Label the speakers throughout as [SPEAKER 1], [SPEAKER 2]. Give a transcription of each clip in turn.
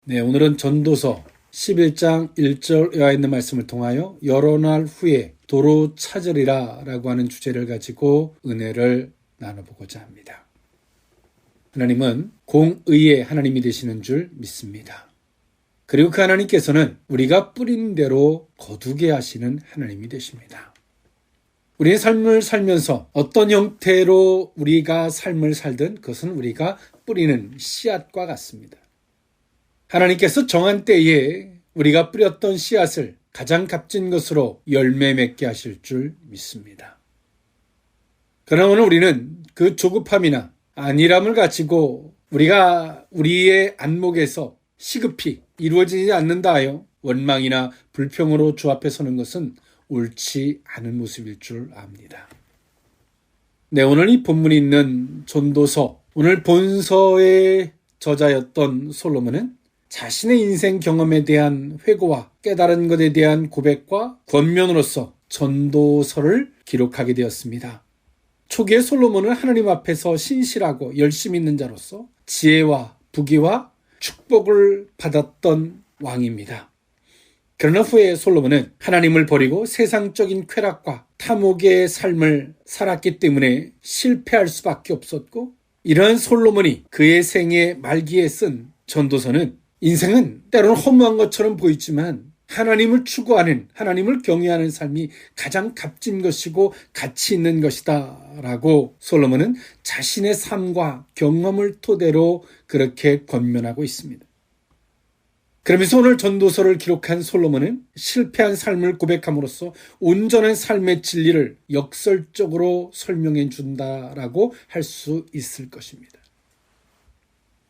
[SPEAKER 1] 네, 오늘은 전도서 11장 1절에 있는 말씀을 통하여 여러 날 후에 도로 찾으리라 라고 하는 주제를 가지고 은혜를 나눠보고자 합니다. 하나님은 공의의 하나님이 되시는 줄 믿습니다. 그리고 그 하나님께서는 우리가 뿌린 대로 거두게 하시는 하나님이 되십니다. 우리의 삶을 살면서 어떤 형태로 우리가 삶을 살든 그것은 우리가 뿌리는 씨앗과 같습니다. 하나님께서 정한 때에 우리가 뿌렸던 씨앗을 가장 값진 것으로 열매 맺게 하실 줄 믿습니다. 그러나 오늘 우리는 그 조급함이나 안일함을 가지고 우리가 우리의 안목에서 시급히 이루어지지 않는다 하여 원망이나 불평으로 주 앞에 서는 것은 옳지 않은 모습일 줄 압니다. 네, 오늘 이 본문이 있는 전도서, 오늘 본서의 저자였던 솔로몬은 자신의 인생 경험에 대한 회고와 깨달은 것에 대한 고백과 권면으로서 전도서를 기록하게 되었습니다. 초기에 솔로몬은 하나님 앞에서 신실하고 열심히 있는 자로서 지혜와 부귀와 축복을 받았던 왕입니다. 그러나 후에 솔로몬은 하나님을 버리고 세상적인 쾌락과 탐욕의 삶을 살았기 때문에 실패할 수밖에 없었고, 이러한 솔로몬이 그의 생애 말기에 쓴 전도서는 인생은 때로는 허무한 것처럼 보이지만 하나님을 추구하는, 하나님을 경외하는 삶이 가장 값진 것이고 가치 있는 것이다 라고 솔로몬은 자신의 삶과 경험을 토대로 그렇게 권면하고 있습니다. 그러면서 오늘 전도서를 기록한 솔로몬은 실패한 삶을 고백함으로써 온전한 삶의 진리를 역설적으로 설명해 준다라고 할 수 있을 것입니다.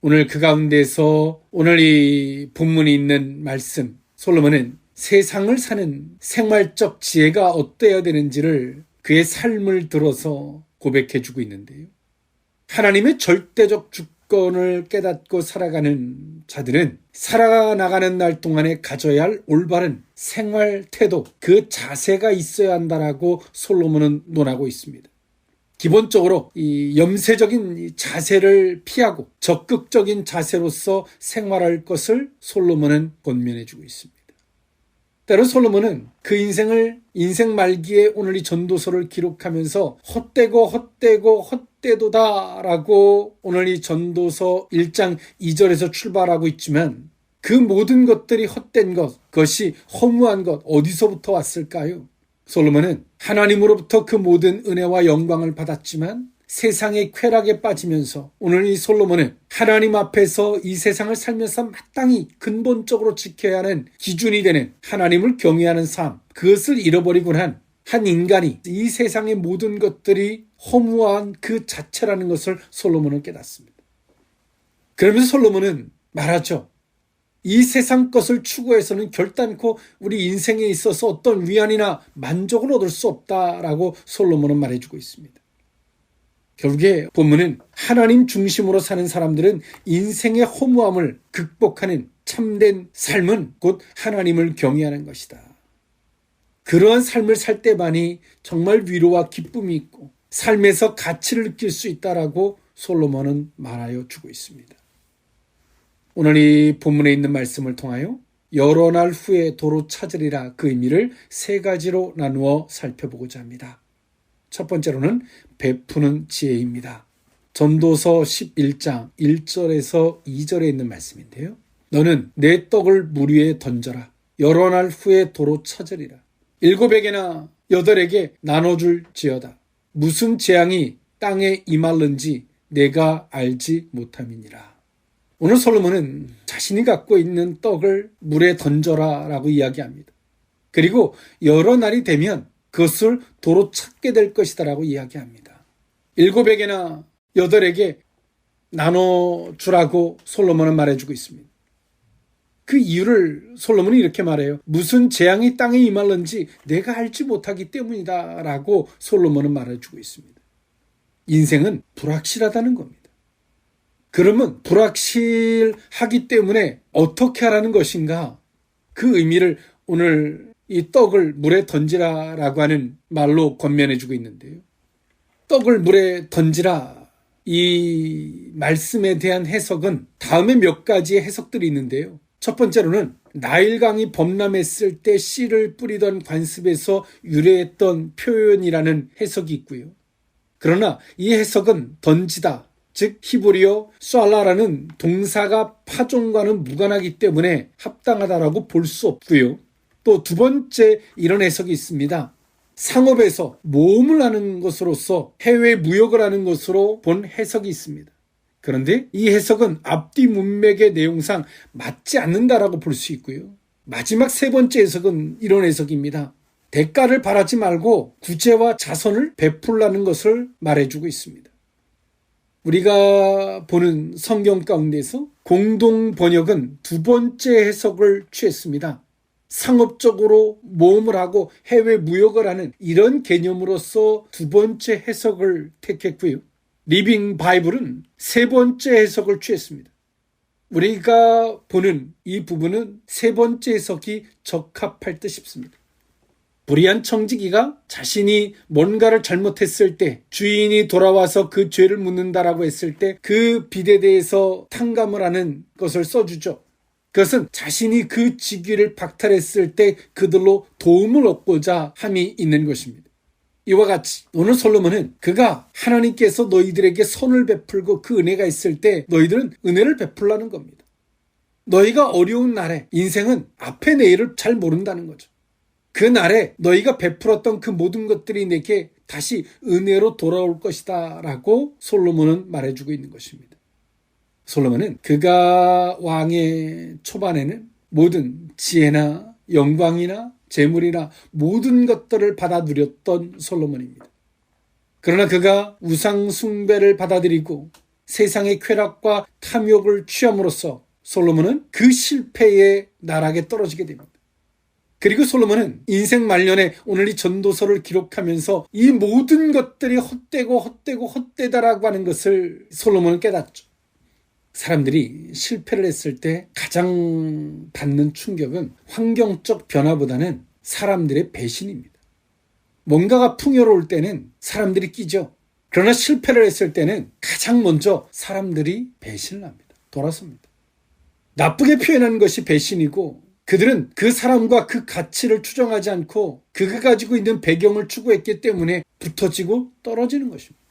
[SPEAKER 1] 오늘 그 가운데서 오늘 이 본문이 있는 말씀, 솔로몬은 세상을 사는 생활적 지혜가 어때야 되는지를 그의 삶을 들어서 고백해 주고 있는데요. 하나님의 절대적 주권을 깨닫고 살아가는 자들은 살아나가는 날 동안에 가져야 할 올바른 생활 태도, 그 자세가 있어야 한다라고 솔로몬은 논하고 있습니다. 기본적으로 이 염세적인 자세를 피하고 적극적인 자세로서 생활할 것을 솔로몬은 권면해 주고 있습니다. 때로 솔로몬은 그 인생 말기에 오늘 이 전도서를 기록하면서 헛되도다라고 오늘 이 전도서 1장 2절에서 출발하고 있지만 그 모든 것들이 헛된 것, 그것이 허무한 것 어디서부터 왔을까요? 솔로몬은 하나님으로부터 그 모든 은혜와 영광을 받았지만 세상의 쾌락에 빠지면서 오늘 이 솔로몬은 하나님 앞에서 이 세상을 살면서 마땅히 근본적으로 지켜야 하는 기준이 되는 하나님을 경외하는 삶, 그것을 잃어버리고 난 한 인간이 이 세상의 모든 것들이 허무한 그 자체라는 것을 솔로몬은 깨닫습니다. 그러면서 솔로몬은 말하죠. 이 세상 것을 추구해서는 결단코 우리 인생에 있어서 어떤 위안이나 만족을 얻을 수 없다라고 솔로몬은 말해주고 있습니다. 결국에 본문은 하나님 중심으로 사는 사람들은 인생의 허무함을 극복하는 참된 삶은 곧 하나님을 경외하는 것이다. 그러한 삶을 살 때만이 정말 위로와 기쁨이 있고 삶에서 가치를 느낄 수 있다라고 솔로몬은 말하여 주고 있습니다. 오늘 이 본문에 있는 말씀을 통하여 여러 날 후에 도로 찾으리라, 그 의미를 세 가지로 나누어 살펴보고자 합니다. 첫 번째로는 베푸는 지혜입니다. 전도서 11장 1절에서 2절에 있는 말씀인데요. 너는 내 떡을 물 위에 던져라. 여러 날 후에 도로 찾으리라. 7에게나 8에게 나눠줄지어다. 무슨 재앙이 땅에 임할는지 내가 알지 못함이니라. 오늘 솔로몬은 자신이 갖고 있는 떡을 물에 던져라 라고 이야기합니다. 그리고 여러 날이 되면 그것을 도로 찾게 될 것이다 라고 이야기합니다. 7에게나 8에게 나눠주라고 솔로몬은 말해주고 있습니다. 그 이유를 솔로몬이 이렇게 말해요. 무슨 재앙이 땅에 임할는지 내가 알지 못하기 때문이다 라고 솔로몬은 말해주고 있습니다. 인생은 불확실하다는 겁니다. 그러면 불확실하기 때문에 어떻게 하라는 것인가? 그 의미를 오늘 이 떡을 물에 던지라라고 하는 말로 권면해주고 있는데요. 떡을 물에 던지라, 이 말씀에 대한 해석은 다음에 몇 가지의 해석들이 있는데요. 첫 번째로는 나일강이 범람했을 때 씨를 뿌리던 관습에서 유래했던 표현이라는 해석이 있고요. 그러나 이 해석은 던지다, 즉 히브리어 쏴라라는 동사가 파종과는 무관하기 때문에 합당하다라고 볼 수 없고요. 또 두 번째 이런 해석이 있습니다. 상업에서 모험을 하는 것으로서 해외 무역을 하는 것으로 본 해석이 있습니다. 그런데 이 해석은 앞뒤 문맥의 내용상 맞지 않는다라고 볼 수 있고요. 마지막 세 번째 해석은 이런 해석입니다. 대가를 바라지 말고 구제와 자선을 베풀라는 것을 말해주고 있습니다. 우리가 보는 성경 가운데서 공동 번역은 두 번째 해석을 취했습니다. 상업적으로 모험을 하고 해외 무역을 하는 이런 개념으로서 두 번째 해석을 택했고요. 리빙 바이블은 세 번째 해석을 취했습니다. 우리가 보는 이 부분은 세 번째 해석이 적합할 듯 싶습니다. 불의한 청지기가 자신이 뭔가를 잘못했을 때 주인이 돌아와서 그 죄를 묻는다라고 했을 때 그 빚에 대해서 탕감을 하는 것을 써주죠. 그것은 자신이 그 직위를 박탈했을 때 그들로 도움을 얻고자 함이 있는 것입니다. 이와 같이 오늘 솔로몬은 그가 하나님께서 너희들에게 선을 베풀고 그 은혜가 있을 때 너희들은 은혜를 베풀라는 겁니다. 너희가 어려운 날에 인생은 앞의 내일을 잘 모른다는 거죠. 그 날에 너희가 베풀었던 그 모든 것들이 내게 다시 은혜로 돌아올 것이다 라고 솔로몬은 말해주고 있는 것입니다. 솔로몬은 그가 왕의 초반에는 모든 지혜나 영광이나 재물이나 모든 것들을 받아 누렸던 솔로몬입니다. 그러나 그가 우상 숭배를 받아들이고 세상의 쾌락과 탐욕을 취함으로써 솔로몬은 그 실패의 나락에 떨어지게 됩니다. 그리고 솔로몬은 인생 말년에 오늘 이 전도서를 기록하면서 이 모든 것들이 헛되다라고 하는 것을 솔로몬은 깨닫죠. 사람들이 실패를 했을 때 가장 받는 충격은 환경적 변화보다는 사람들의 배신입니다. 뭔가가 풍요로울 때는 사람들이 끼죠. 그러나 실패를 했을 때는 가장 먼저 사람들이 배신을 합니다. 돌아섭니다. 나쁘게 표현하는 것이 배신이고 그들은 그 사람과 그 가치를 추정하지 않고 그가 가지고 있는 배경을 추구했기 때문에 붙어지고 떨어지는 것입니다.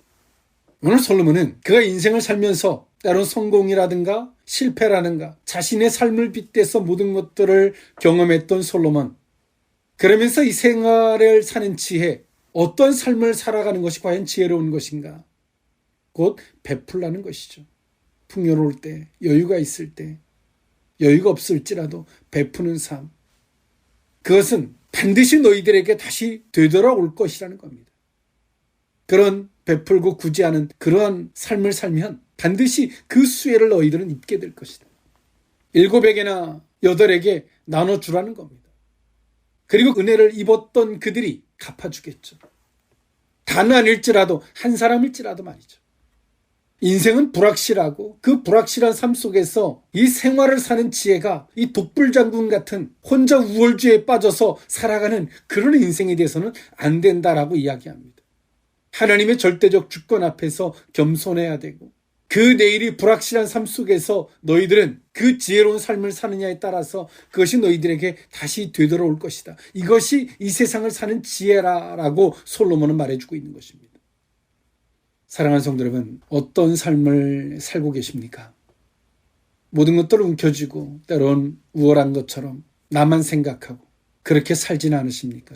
[SPEAKER 1] 오늘 솔로몬은 그가 인생을 살면서 때론 성공이라든가 실패라든가 자신의 삶을 빗대서 모든 것들을 경험했던 솔로몬. 그러면서 이 생활을 사는 지혜, 어떤 삶을 살아가는 것이 과연 지혜로운 것인가? 곧 베풀라는 것이죠. 풍요로울 때, 여유가 있을 때, 여유가 없을지라도 베푸는 삶. 그것은 반드시 너희들에게 다시 되돌아올 것이라는 겁니다. 그런 베풀고 구제하는 그러한 삶을 살면 반드시 그 수혜를 너희들은 입게 될 것이다. 7에게나 8에게 나눠주라는 겁니다. 그리고 은혜를 입었던 그들이 갚아주겠죠. 단 아닐지라도 한 사람일지라도 말이죠. 인생은 불확실하고 그 불확실한 삶 속에서 이 생활을 사는 지혜가 이 독불장군 같은 혼자 우월주의에 빠져서 살아가는 그런 인생에 대해서는 안 된다라고 이야기합니다. 하나님의 절대적 주권 앞에서 겸손해야 되고 그 내일이 불확실한 삶 속에서 너희들은 그 지혜로운 삶을 사느냐에 따라서 그것이 너희들에게 다시 되돌아올 것이다. 이것이 이 세상을 사는 지혜라고 솔로몬은 말해주고 있는 것입니다. 사랑하는 성도 여러분, 어떤 삶을 살고 계십니까? 모든 것들을 움켜쥐고 때론 우월한 것처럼 나만 생각하고 그렇게 살지는 않으십니까?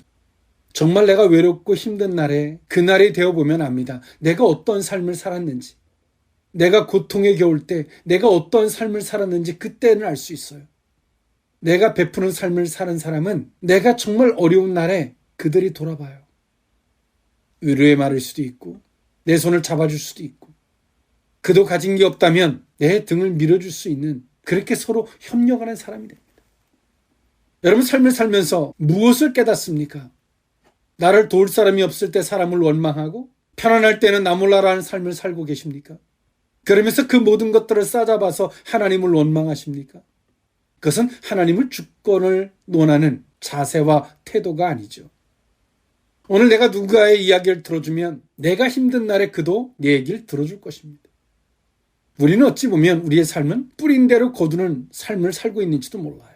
[SPEAKER 1] 정말 내가 외롭고 힘든 날에 그날이 되어보면 압니다. 내가 어떤 삶을 살았는지, 내가 고통에 겨울 때 내가 어떤 삶을 살았는지 그때는 알 수 있어요. 내가 베푸는 삶을 사는 사람은 내가 정말 어려운 날에 그들이 돌아봐요. 위로의 말일 수도 있고 내 손을 잡아줄 수도 있고 그도 가진 게 없다면 내 등을 밀어줄 수 있는 그렇게 서로 협력하는 사람이 됩니다. 여러분 삶을 살면서 무엇을 깨닫습니까? 나를 도울 사람이 없을 때 사람을 원망하고 편안할 때는 나 몰라라는 삶을 살고 계십니까? 그러면서 그 모든 것들을 싸잡아서 하나님을 원망하십니까? 그것은 하나님을 주권을 논하는 자세와 태도가 아니죠. 오늘 내가 누군가의 이야기를 들어주면 내가 힘든 날에 그도 내 얘기를 들어줄 것입니다. 우리는 어찌 보면 우리의 삶은 뿌린 대로 거두는 삶을 살고 있는지도 몰라요.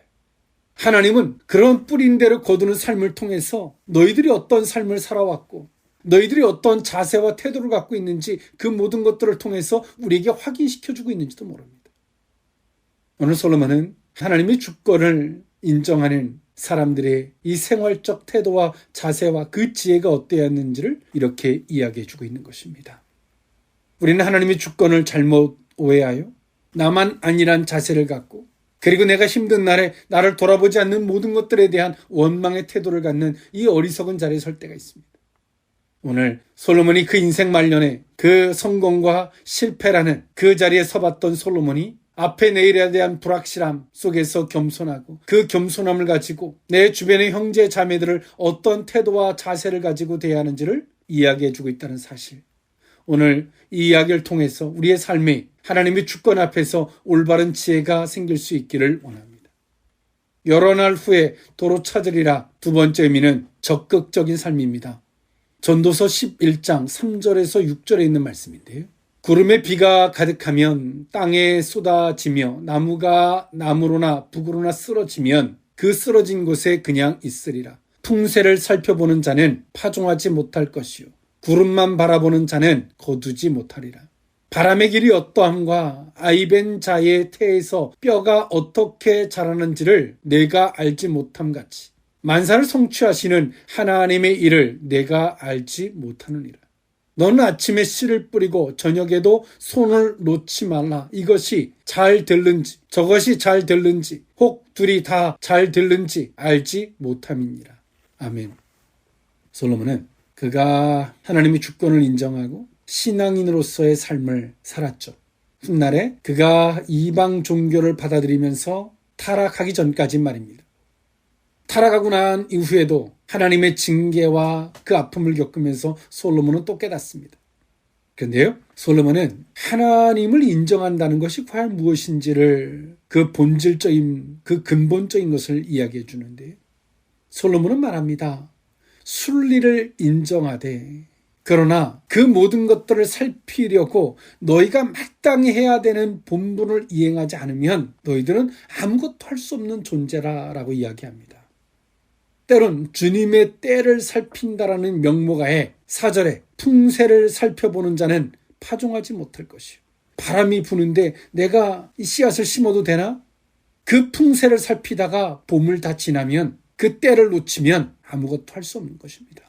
[SPEAKER 1] 하나님은 그런 뿌린 대로 거두는 삶을 통해서 너희들이 어떤 삶을 살아왔고 너희들이 어떤 자세와 태도를 갖고 있는지 그 모든 것들을 통해서 우리에게 확인시켜주고 있는지도 모릅니다. 오늘 솔로몬은 하나님의 주권을 인정하는 사람들의 이 생활적 태도와 자세와 그 지혜가 어떠했는지를 이렇게 이야기해주고 있는 것입니다. 우리는 하나님의 주권을 잘못 오해하여 나만 아니란 자세를 갖고 그리고 내가 힘든 날에 나를 돌아보지 않는 모든 것들에 대한 원망의 태도를 갖는 이 어리석은 자리에 설 때가 있습니다. 오늘 솔로몬이 그 인생 말년에 그 성공과 실패라는 그 자리에 서봤던 솔로몬이 앞에 내일에 대한 불확실함 속에서 겸손하고 그 겸손함을 가지고 내 주변의 형제 자매들을 어떤 태도와 자세를 가지고 대하는지를 이야기해주고 있다는 사실. 오늘 이 이야기를 통해서 우리의 삶에 하나님의 주권 앞에서 올바른 지혜가 생길 수 있기를 원합니다. 여러 날 후에 도로 찾으리라 두 번째 의미는 적극적인 삶입니다. 전도서 11장 3절에서 6절에 있는 말씀인데요. 구름에 비가 가득하면 땅에 쏟아지며 나무가 나무로나 북으로나 쓰러지면 그 쓰러진 곳에 그냥 있으리라. 풍세를 살펴보는 자는 파종하지 못할 것이요 구름만 바라보는 자는 거두지 못하리라. 바람의 길이 어떠함과 아이벤 자의 태에서 뼈가 어떻게 자라는지를 내가 알지 못함 같이 만사를 성취하시는 하나님의 일을 내가 알지 못하느니라. 너는 아침에 씨를 뿌리고 저녁에도 손을 놓지 말라. 이것이 잘 될는지 저것이 잘 될는지 혹 둘이 다 잘 될는지 알지 못함이니라. 아멘. 솔로몬은 그가 하나님의 주권을 인정하고 신앙인으로서의 삶을 살았죠. 훗날에 그가 이방 종교를 받아들이면서 타락하기 전까지 말입니다. 타락하고 난 이후에도 하나님의 징계와 그 아픔을 겪으면서 솔로몬은 또 깨닫습니다. 그런데요, 솔로몬은 하나님을 인정한다는 것이 과연 무엇인지를 그 본질적인, 그 근본적인 것을 이야기해 주는데요. 솔로몬은 말합니다. 순리를 인정하되 그러나 그 모든 것들을 살피려고 너희가 마땅히 해야 되는 본분을 이행하지 않으면 너희들은 아무것도 할 수 없는 존재라라고 이야기합니다. 때론 주님의 때를 살핀다라는 명목하에 4절에 풍세를 살펴보는 자는 파종하지 못할 것이요. 바람이 부는데 내가 이 씨앗을 심어도 되나? 그 풍세를 살피다가 봄을 다 지나면 그 때를 놓치면 아무것도 할 수 없는 것입니다.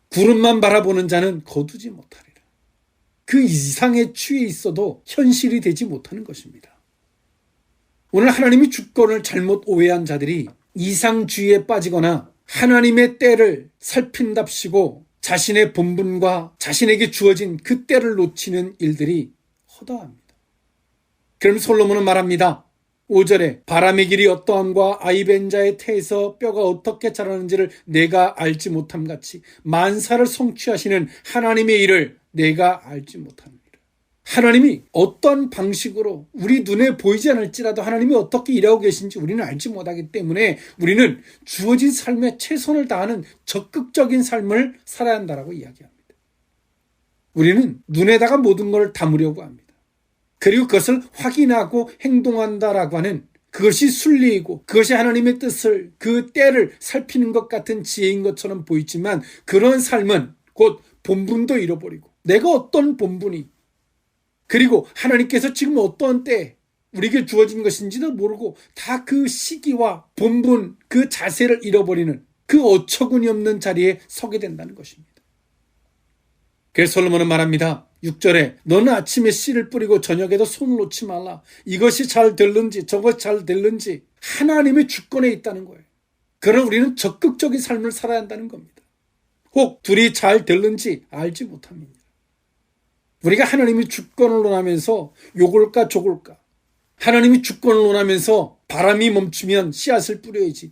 [SPEAKER 1] 구름만 바라보는 자는 거두지 못하리라. 그 이상의 취에 있어도 현실이 되지 못하는 것입니다. 오늘 하나님의 주권을 잘못 오해한 자들이 이상주의에 빠지거나 하나님의 때를 살핀답시고 자신의 본분과 자신에게 주어진 그 때를 놓치는 일들이 허다합니다. 그럼 솔로몬은 말합니다. 5절에 바람의 길이 어떠함과 아이벤자의 태에서 뼈가 어떻게 자라는지를 내가 알지 못함 같이 만사를 성취하시는 하나님의 일을 내가 알지 못합니다. 하나님이 어떤 방식으로 우리 눈에 보이지 않을지라도 하나님이 어떻게 일하고 계신지 우리는 알지 못하기 때문에 우리는 주어진 삶에 최선을 다하는 적극적인 삶을 살아야 한다고 이야기합니다. 우리는 눈에다가 모든 걸 담으려고 합니다. 그리고 그것을 확인하고 행동한다라고 하는 그것이 순리이고 그것이 하나님의 뜻을 그 때를 살피는 것 같은 지혜인 것처럼 보이지만 그런 삶은 곧 본분도 잃어버리고 내가 어떤 본분이 그리고 하나님께서 지금 어떤 때에 우리에게 주어진 것인지도 모르고 다 그 시기와 본분 그 자세를 잃어버리는 그 어처구니 없는 자리에 서게 된다는 것입니다. 그래서 솔로몬은 말합니다. 6절에 너는 아침에 씨를 뿌리고 저녁에도 손을 놓지 말라. 이것이 잘 될는지 저것이 잘 될는지 하나님의 주권에 있다는 거예요. 그러나 우리는 적극적인 삶을 살아야 한다는 겁니다. 혹 둘이 잘 될는지 알지 못합니다. 우리가 하나님의 주권을 논하면서 요걸까 저걸까 하나님의 주권을 논하면서 바람이 멈추면 씨앗을 뿌려야지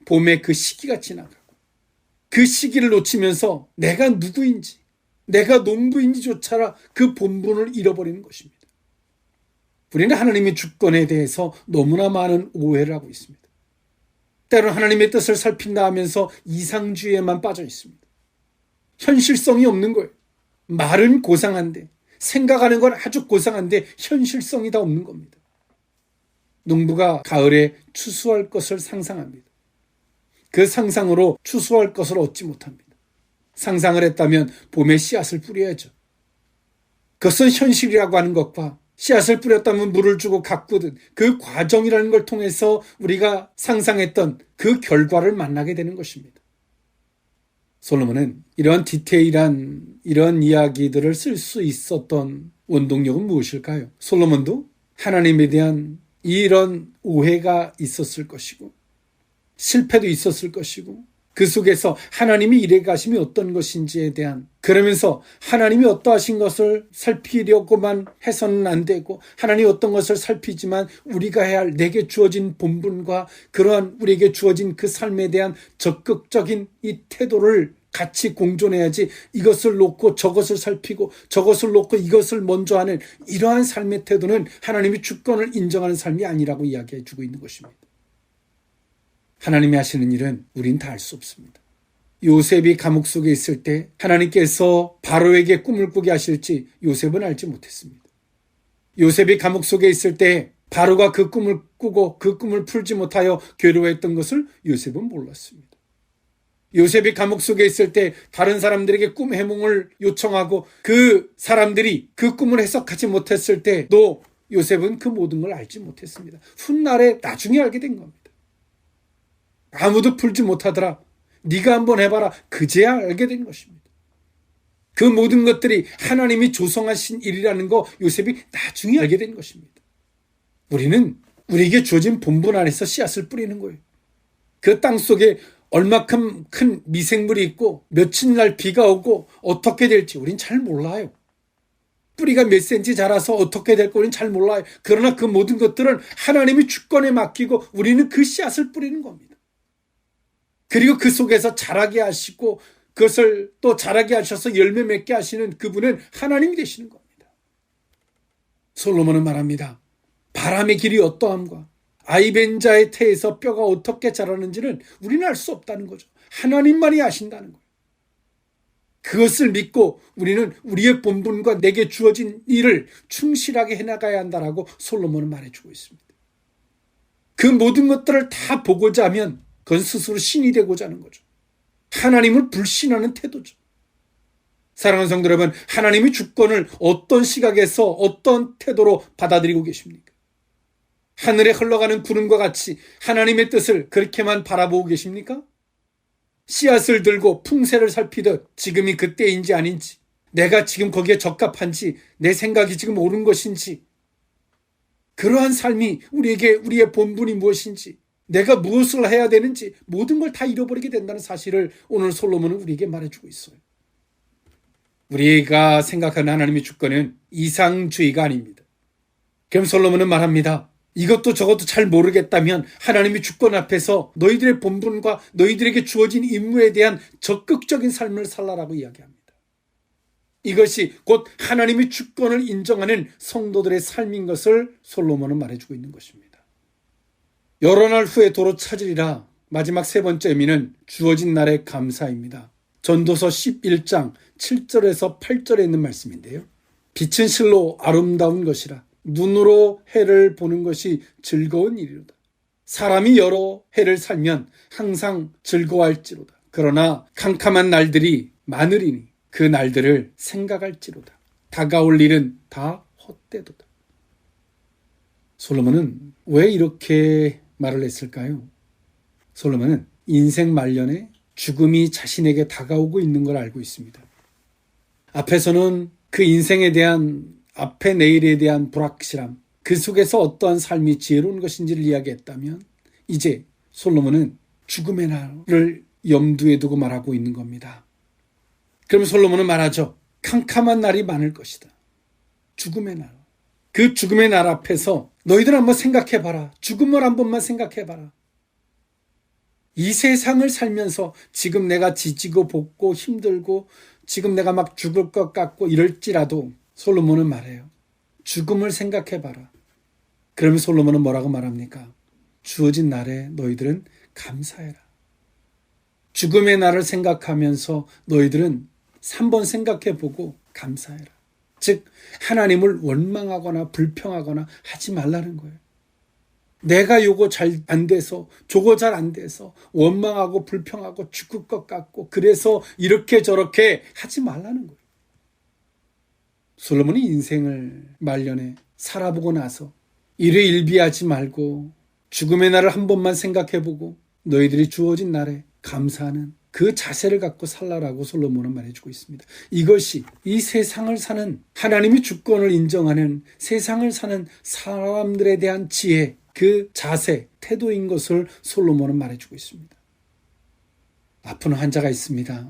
[SPEAKER 1] 봄에 그 시기가 지나가고 그 시기를 놓치면서 내가 누구인지 내가 농부인지조차 그 본분을 잃어버리는 것입니다. 우리는 하나님의 주권에 대해서 너무나 많은 오해를 하고 있습니다. 때로는 하나님의 뜻을 살핀다 하면서 이상주의에만 빠져 있습니다. 현실성이 없는 거예요. 말은 고상한데 생각하는 건 아주 고상한데 현실성이 다 없는 겁니다. 농부가 가을에 추수할 것을 상상합니다. 그 상상으로 추수할 것을 얻지 못합니다. 상상을 했다면 봄에 씨앗을 뿌려야죠. 그것은 현실이라고 하는 것과 씨앗을 뿌렸다면 물을 주고 가꾸듯 그 과정이라는 걸 통해서 우리가 상상했던 그 결과를 만나게 되는 것입니다. 솔로몬은 이런 디테일한 이런 이야기들을 쓸 수 있었던 원동력은 무엇일까요? 솔로몬도 하나님에 대한 이런 오해가 있었을 것이고 실패도 있었을 것이고 그 속에서 하나님이 이래 가심이 어떤 것인지에 대한 그러면서 하나님이 어떠하신 것을 살피려고만 해서는 안 되고 하나님이 어떤 것을 살피지만 우리가 해야 할 내게 주어진 본분과 그러한 우리에게 주어진 그 삶에 대한 적극적인 이 태도를 같이 공존해야지 이것을 놓고 저것을 살피고 저것을 놓고 이것을 먼저 하는 이러한 삶의 태도는 하나님이 주권을 인정하는 삶이 아니라고 이야기해 주고 있는 것입니다. 하나님이 하시는 일은 우린 다 알 수 없습니다. 요셉이 감옥 속에 있을 때 하나님께서 바로에게 꿈을 꾸게 하실지 요셉은 알지 못했습니다. 요셉이 감옥 속에 있을 때 바로가 그 꿈을 꾸고 그 꿈을 풀지 못하여 괴로워했던 것을 요셉은 몰랐습니다. 요셉이 감옥 속에 있을 때 다른 사람들에게 꿈 해몽을 요청하고 그 사람들이 그 꿈을 해석하지 못했을 때도 요셉은 그 모든 걸 알지 못했습니다. 훗날에 나중에 알게 된 겁니다. 아무도 풀지 못하더라. 네가 한번 해봐라. 그제야 알게 된 것입니다. 그 모든 것들이 하나님이 조성하신 일이라는 거 요셉이 나중에 알게 된 것입니다. 우리는 우리에게 주어진 본분 안에서 씨앗을 뿌리는 거예요. 그 땅 속에 얼마큼 큰 미생물이 있고 며칠 날 비가 오고 어떻게 될지 우린 잘 몰라요. 뿌리가 몇 센치 자라서 어떻게 될지 우린 잘 몰라요. 그러나 그 모든 것들은 하나님이 주권에 맡기고 우리는 그 씨앗을 뿌리는 겁니다. 그리고 그 속에서 자라게 하시고 그것을 또 자라게 하셔서 열매 맺게 하시는 그분은 하나님이 되시는 겁니다. 솔로몬은 말합니다. 바람의 길이 어떠함과 아이벤자의 태에서 뼈가 어떻게 자라는지는 우리는 알 수 없다는 거죠. 하나님만이 아신다는 거예요. 그것을 믿고 우리는 우리의 본분과 내게 주어진 일을 충실하게 해나가야 한다라고 솔로몬은 말해주고 있습니다. 그 모든 것들을 다 보고자 하면 그건 스스로 신이 되고자 하는 거죠. 하나님을 불신하는 태도죠. 사랑하는 성도 여러분, 하나님의 주권을 어떤 시각에서 어떤 태도로 받아들이고 계십니까? 하늘에 흘러가는 구름과 같이 하나님의 뜻을 그렇게만 바라보고 계십니까? 씨앗을 들고 풍새를 살피듯 지금이 그때인지 아닌지, 내가 지금 거기에 적합한지, 내 생각이 지금 옳은 것인지, 그러한 삶이 우리에게 우리의 본분이 무엇인지, 내가 무엇을 해야 되는지 모든 걸 다 잃어버리게 된다는 사실을 오늘 솔로몬은 우리에게 말해주고 있어요. 우리가 생각하는 하나님의 주권은 이상주의가 아닙니다. 그럼 솔로몬은 말합니다. 이것도 저것도 잘 모르겠다면 하나님의 주권 앞에서 너희들의 본분과 너희들에게 주어진 임무에 대한 적극적인 삶을 살라라고 이야기합니다. 이것이 곧 하나님의 주권을 인정하는 성도들의 삶인 것을 솔로몬은 말해주고 있는 것입니다. 여러 날 후에 도로 찾으리라. 마지막 세 번째 의미는 주어진 날의 감사입니다. 전도서 11장 7절에서 8절에 있는 말씀인데요. 빛은 실로 아름다운 것이라. 눈으로 해를 보는 것이 즐거운 일이로다. 사람이 여러 해를 살면 항상 즐거워할지로다. 그러나 캄캄한 날들이 많으리니 그 날들을 생각할지로다. 다가올 일은 다 헛되도다. 솔로몬은 왜 이렇게 말을 했을까요? 솔로몬은 인생 말년에 죽음이 자신에게 다가오고 있는 걸 알고 있습니다. 앞에서는 그 인생에 대한 앞의 내일에 대한 불확실함, 그 속에서 어떠한 삶이 지혜로운 것인지를 이야기했다면 이제 솔로몬은 죽음의 날을 염두에 두고 말하고 있는 겁니다. 그럼 솔로몬은 말하죠. 캄캄한 날이 많을 것이다. 죽음의 날. 그 죽음의 날 앞에서 너희들 한번 생각해봐라. 죽음을 한 번만 생각해봐라. 이 세상을 살면서 지금 내가 지지고 볶고 힘들고 지금 내가 막 죽을 것 같고 이럴지라도 솔로몬은 말해요. 죽음을 생각해봐라. 그러면 솔로몬은 뭐라고 말합니까? 주어진 날에 너희들은 감사해라. 죽음의 날을 생각하면서 너희들은 3번 생각해보고 감사해라. 즉 하나님을 원망하거나 불평하거나 하지 말라는 거예요. 내가 요거 잘 안 돼서 저거 잘 안 돼서 원망하고 불평하고 죽을 것 같고 그래서 이렇게 저렇게 하지 말라는 거예요. 솔로몬이 인생을 말년에 살아보고 나서 일에 일비하지 말고 죽음의 날을 한 번만 생각해보고 너희들이 주어진 날에 감사하는 그 자세를 갖고 살라라고 솔로몬은 말해주고 있습니다. 이것이 이 세상을 사는 하나님의 주권을 인정하는 세상을 사는 사람들에 대한 지혜, 그 자세, 태도인 것을 솔로몬은 말해주고 있습니다. 아픈 환자가 있습니다.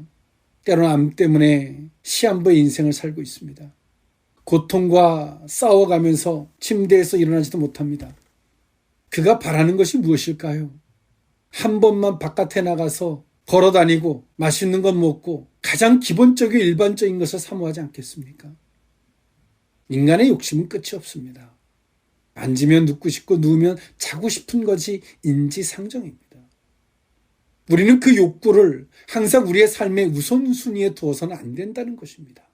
[SPEAKER 1] 때로는 암 때문에 시한부의 인생을 살고 있습니다. 고통과 싸워가면서 침대에서 일어나지도 못합니다. 그가 바라는 것이 무엇일까요? 한 번만 바깥에 나가서 걸어다니고 맛있는 것 먹고 가장 기본적이고 일반적인 것을 사모하지 않겠습니까? 인간의 욕심은 끝이 없습니다. 앉으면 눕고 싶고 누우면 자고 싶은 것이 인지상정입니다. 우리는 그 욕구를 항상 우리의 삶의 우선순위에 두어서는 안 된다는 것입니다.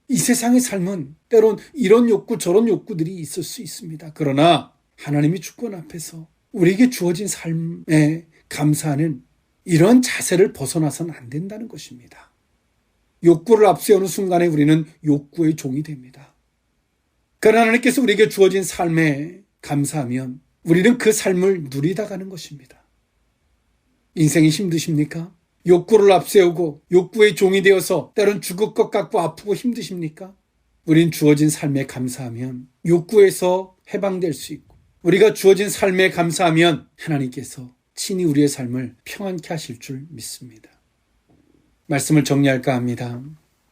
[SPEAKER 1] 이 세상의 삶은 때론 이런 욕구 저런 욕구들이 있을 수 있습니다. 그러나 하나님의 주권 앞에서 우리에게 주어진 삶에 감사하는 이런 자세를 벗어나서는 안 된다는 것입니다. 욕구를 앞세우는 순간에 우리는 욕구의 종이 됩니다. 그러나 하나님께서 우리에게 주어진 삶에 감사하면 우리는 그 삶을 누리다 가는 것입니다. 인생이 힘드십니까? 욕구를 앞세우고 욕구의 종이 되어서 때론 죽을 것 같고 아프고 힘드십니까? 우린 주어진 삶에 감사하면 욕구에서 해방될 수 있고 우리가 주어진 삶에 감사하면 하나님께서 친히 우리의 삶을 평안케 하실 줄 믿습니다. 말씀을 정리할까 합니다.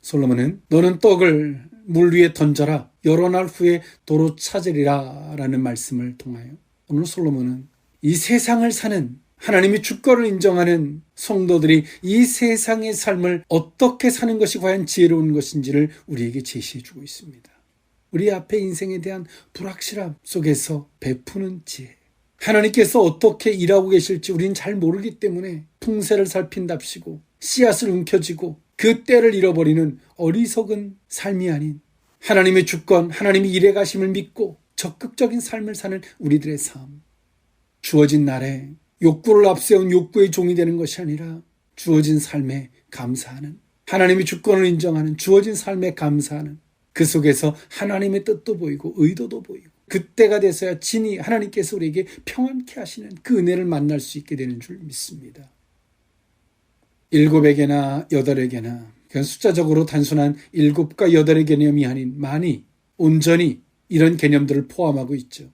[SPEAKER 1] 솔로몬은 너는 떡을 물 위에 던져라 여러 날 후에 도로 찾으리라 라는 말씀을 통하여 오늘 솔로몬은 이 세상을 사는 하나님의 주권을 인정하는 성도들이 이 세상의 삶을 어떻게 사는 것이 과연 지혜로운 것인지를 우리에게 제시해주고 있습니다. 우리 앞에 인생에 대한 불확실함 속에서 베푸는 지혜. 하나님께서 어떻게 일하고 계실지 우리는 잘 모르기 때문에 풍세를 살핀답시고 씨앗을 움켜쥐고 그 때를 잃어버리는 어리석은 삶이 아닌 하나님의 주권, 하나님의 일해 가심을 믿고 적극적인 삶을 사는 우리들의 삶. 주어진 날에 욕구를 앞세운 욕구의 종이 되는 것이 아니라 주어진 삶에 감사하는 하나님의 주권을 인정하는 주어진 삶에 감사하는 그 속에서 하나님의 뜻도 보이고 의도도 보이고 그때가 돼서야 진히 하나님께서 우리에게 평안케 하시는 그 은혜를 만날 수 있게 되는 줄 믿습니다. 7에게나 8에게나 그건 숫자적으로 단순한 7과 8의 개념이 아닌 많이 온전히 이런 개념들을 포함하고 있죠.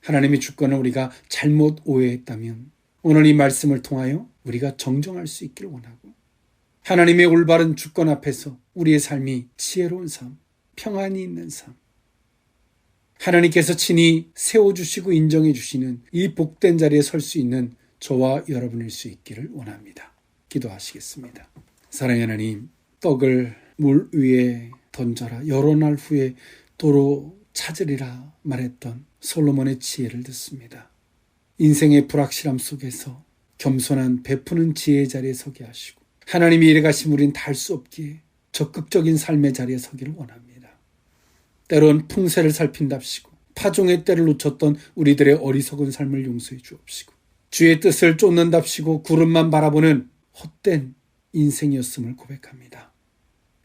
[SPEAKER 1] 하나님의 주권을 우리가 잘못 오해했다면 오늘 이 말씀을 통하여 우리가 정정할 수 있기를 원하고 하나님의 올바른 주권 앞에서 우리의 삶이 지혜로운 삶, 평안이 있는 삶, 하나님께서 친히 세워주시고 인정해주시는 이 복된 자리에 설 수 있는 저와 여러분일 수 있기를 원합니다. 기도하시겠습니다. 사랑의 하나님, 떡을 물 위에 던져라 여러 날 후에 도로 찾으리라 말했던 솔로몬의 지혜를 듣습니다. 인생의 불확실함 속에서 겸손한 베푸는 지혜의 자리에 서게 하시고 하나님이 이래가심 우린 다 할 수 없기에 적극적인 삶의 자리에 서기를 원합니다. 때론 풍세를 살핀답시고 파종의 때를 놓쳤던 우리들의 어리석은 삶을 용서해 주옵시고 주의 뜻을 쫓는답시고 구름만 바라보는 헛된 인생이었음을 고백합니다.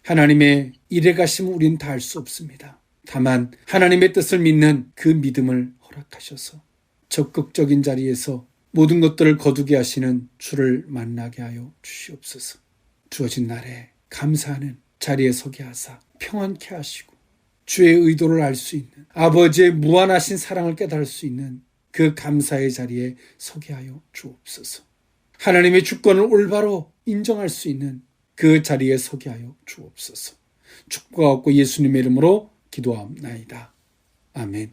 [SPEAKER 1] 하나님의 이래가심은 우린 다 할 수 없습니다. 다만 하나님의 뜻을 믿는 그 믿음을 허락하셔서 적극적인 자리에서 모든 것들을 거두게 하시는 주를 만나게 하여 주시옵소서. 주어진 날에 감사하는 자리에 서게 하사 평안케 하시고 주의 의도를 알 수 있는 아버지의 무한하신 사랑을 깨달을 수 있는 그 감사의 자리에 서게 하여 주옵소서. 하나님의 주권을 올바로 인정할 수 있는 그 자리에 서게 하여 주옵소서. 축복하옵고 예수님의 이름으로 기도하옵나이다. 아멘.